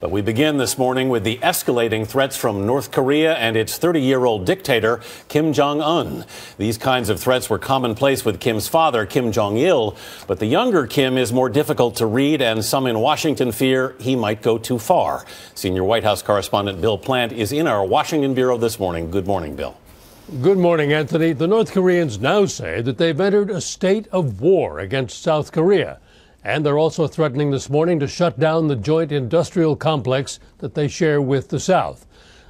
But we begin this morning with the escalating threats from North Korea and its 30-year-old dictator, Kim Jong Un. These kinds of threats were commonplace with Kim's father, Kim Jong Il, but the younger Kim is more difficult to read, and some in Washington fear he might go too far. Senior White House correspondent Bill Plante is in our Washington bureau this morning. Good morning, Bill. Good morning, Anthony. The North Koreans now say that they've entered a state of war against South Korea. And they're also threatening this morning to shut down the joint industrial complex that they share with the South.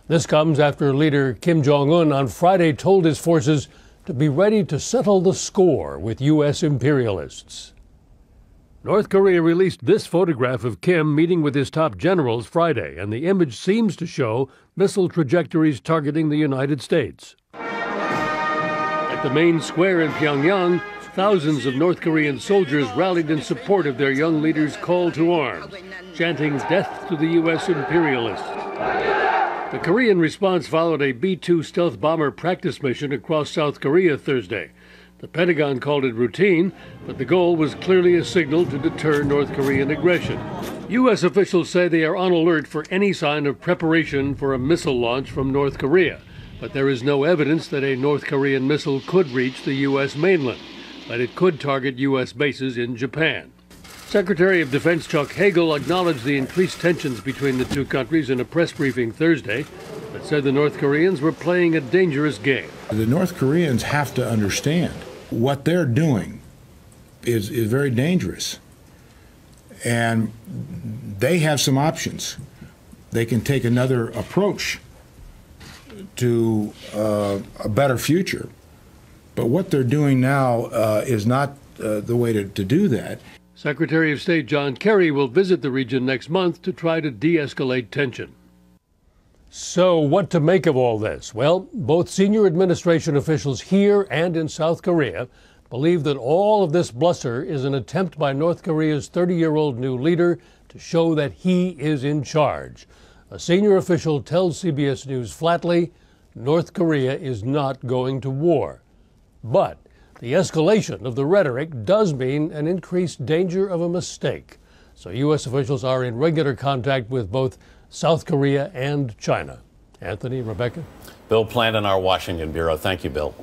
This comes after leader Kim Jong Un on Friday told his forces to be ready to settle the score with U.S. imperialists. North Korea released this photograph of Kim meeting with his top generals Friday, and the image seems to show missile trajectories targeting the United States. At the main square in Pyongyang, thousands of North Korean soldiers rallied in support of their young leader's call to arms, chanting death to the U.S. imperialists. The Korean response followed a B-2 stealth bomber practice mission across South Korea Thursday. The Pentagon called it routine, but the goal was clearly a signal to deter North Korean aggression. U.S. officials say they are on alert for any sign of preparation for a missile launch from North Korea, but there is no evidence that a North Korean missile could reach the U.S. mainland. But it could target U.S. bases in Japan. Secretary of Defense Chuck Hagel acknowledged the increased tensions between the two countries in a press briefing Thursday, but said the North Koreans were playing a dangerous game. The North Koreans have to understand what they're doing is very dangerous. And they have some options. They can take another approach to a better future. But what they're doing now is not the way to do that. Secretary of State John Kerry will visit the region next month to try to de-escalate tension. So what to make of all this? Well, both senior administration officials here and in South Korea believe that all of this bluster is an attempt by North Korea's 30-year-old new leader to show that he is in charge. A senior official tells CBS News flatly, North Korea is not going to war. But the escalation of the rhetoric does mean an increased danger of a mistake. So U.S. officials are in regular contact with both South Korea and China. Anthony, Rebecca? Bill Plante in our Washington bureau. Thank you, Bill.